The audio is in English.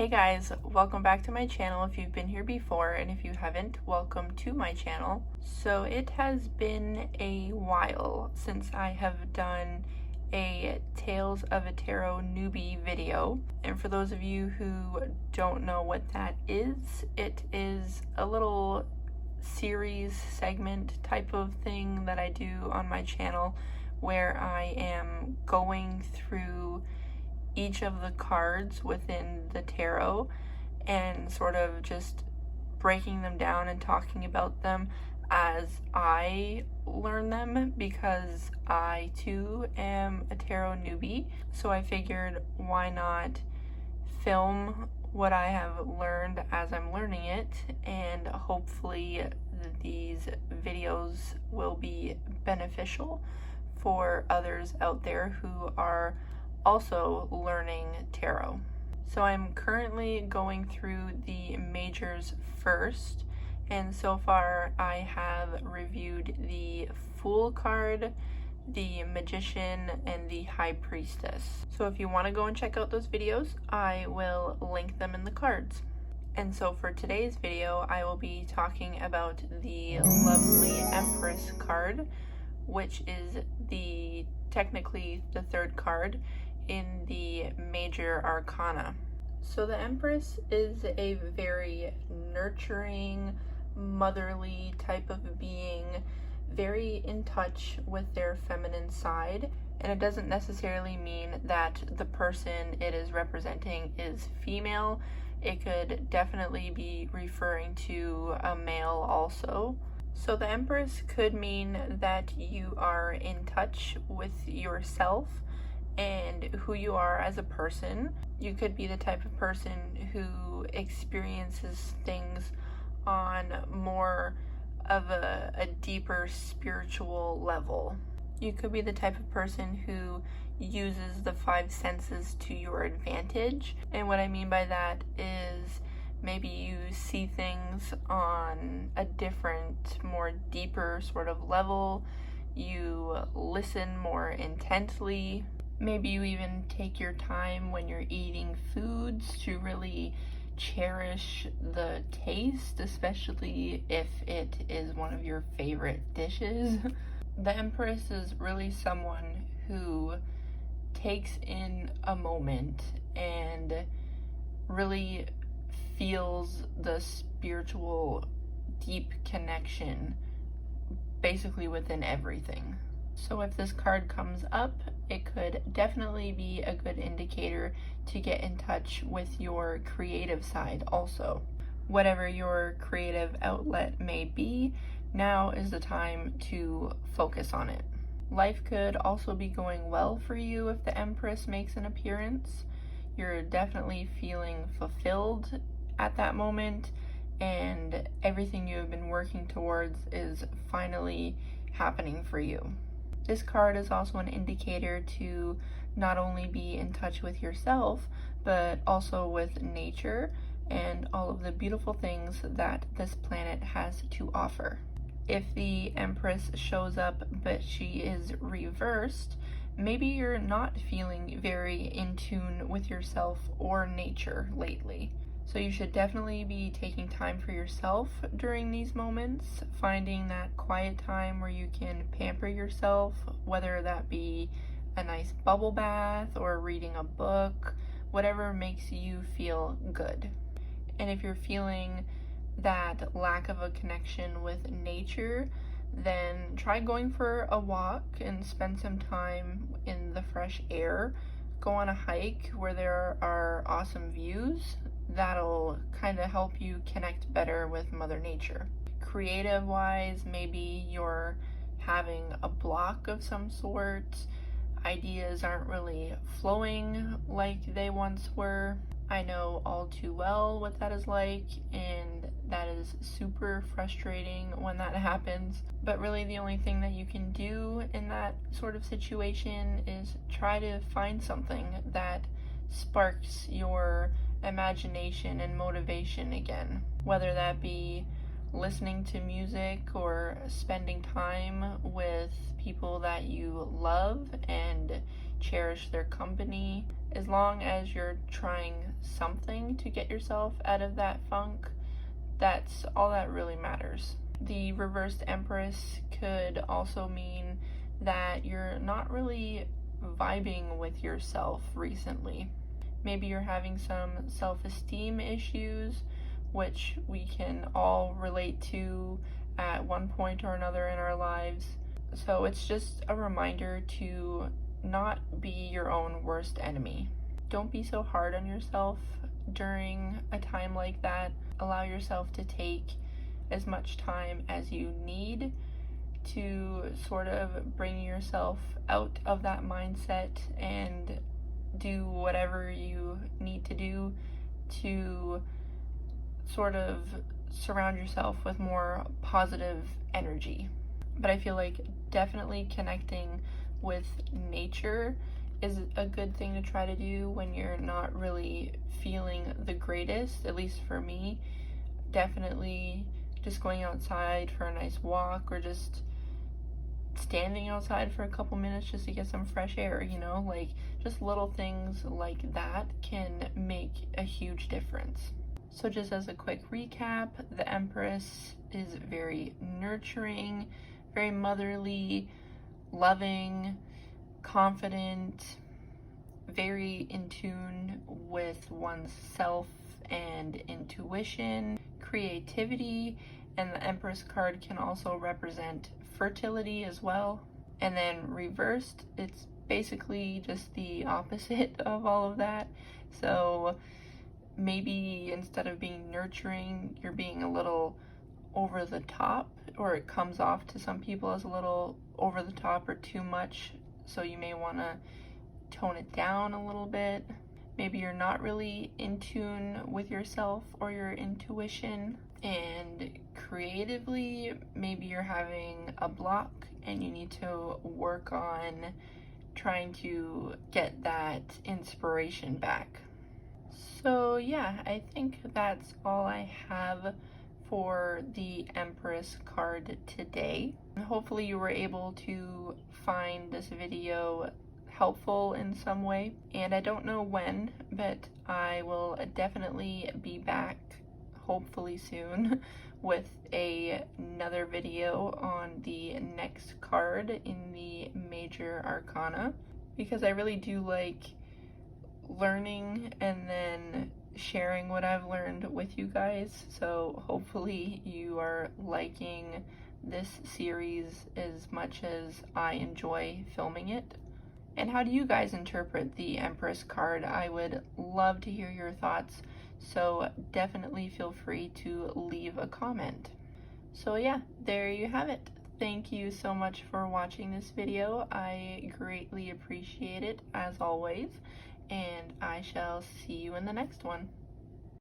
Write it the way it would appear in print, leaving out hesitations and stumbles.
Hey guys, welcome back to my channel if you've been here before, and if you haven't, welcome to my channel. So it has been a while since I have done a Tales of a Tarot Newbie video, and for those of you who don't know what that is, it is a little series segment type of thing that I do on my channel where I am going through each of the cards within the tarot and sort of just breaking them down and talking about them as I learn them, because I too am a tarot newbie. So I figured, why not film what I have learned as I'm learning it, and hopefully these videos will be beneficial for others out there who are also learning tarot. So I'm currently going through the majors first, and so far I have reviewed the Fool card, the Magician, and the High Priestess. So if you want to go and check out those videos, I will link them in the cards. And so for today's video, I will be talking about the lovely Empress card, which is technically the third card in the Major Arcana. So the Empress is a very nurturing, motherly type of being, very in touch with their feminine side, and it doesn't necessarily mean that the person it is representing is female. It could definitely be referring to a male also. So the Empress could mean that you are in touch with yourself and who you are as a person. You could be the type of person who experiences things on more of a deeper spiritual level. You could be the type of person who uses the five senses to your advantage. And what I mean by that is maybe you see things on a different, more deeper sort of level. You listen more intently. Maybe you even take your time when you're eating foods to really cherish the taste, especially if it is one of your favorite dishes. The Empress is really someone who takes in a moment and really feels the spiritual deep connection basically within everything. So if this card comes up, it could definitely be a good indicator to get in touch with your creative side also. Whatever your creative outlet may be, now is the time to focus on it. Life could also be going well for you if the Empress makes an appearance. You're definitely feeling fulfilled at that moment, and everything you have been working towards is finally happening for you. This card is also an indicator to not only be in touch with yourself, but also with nature and all of the beautiful things that this planet has to offer. If the Empress shows up but she is reversed, maybe you're not feeling very in tune with yourself or nature lately. So you should definitely be taking time for yourself during these moments, finding that quiet time where you can pamper yourself, whether that be a nice bubble bath or reading a book, whatever makes you feel good. And if you're feeling that lack of a connection with nature, then try going for a walk and spend some time in the fresh air. Go on a hike where there are awesome views. That'll kind of help you connect better with Mother Nature. Creative wise, maybe you're having a block of some sort. Ideas aren't really flowing like they once were. I know all too well what that is like, and that is super frustrating when that happens. But really the only thing that you can do in that sort of situation is try to find something that sparks your imagination and motivation again, whether that be listening to music or spending time with people that you love and cherish their company. As long as you're trying something to get yourself out of that funk, that's all that really matters. The reversed Empress could also mean that you're not really vibing with yourself recently. Maybe you're having some self-esteem issues, which we can all relate to at one point or another in our lives. So it's just a reminder to not be your own worst enemy. Don't be so hard on yourself during a time like that. Allow yourself to take as much time as you need to sort of bring yourself out of that mindset and do whatever you need to do to sort of surround yourself with more positive energy. But I feel like definitely connecting with nature is a good thing to try to do when you're not really feeling the greatest, at least for me. Definitely just going outside for a nice walk, or just standing outside for a couple minutes just to get some fresh air, you know, like just little things like that can make a huge difference. So just as a quick recap, the Empress is very nurturing, very motherly, loving, confident, very in tune with one's self and intuition, creativity, and the Empress card can also represent fertility as well. And then reversed, it's basically just the opposite of all of that. So maybe instead of being nurturing, you're being a little over the top, or it comes off to some people as a little over the top or too much. So you may want to tone it down a little bit. Maybe you're not really in tune with yourself or your intuition. And creatively, maybe you're having a block and you need to work on trying to get that inspiration back. So yeah, I think that's all I have for the Empress card today. Hopefully you were able to find this video helpful in some way, and I don't know when, but I will definitely be back hopefully soon with another video on the next card in the Major Arcana, because I really do like learning and then sharing what I've learned with you guys. So hopefully you are liking this series as much as I enjoy filming it. And how do you guys interpret the Empress card? I would love to hear your thoughts, so definitely feel free to leave a comment. So yeah, there you have it. Thank you so much for watching this video. I greatly appreciate it, as always, and I shall see you in the next one.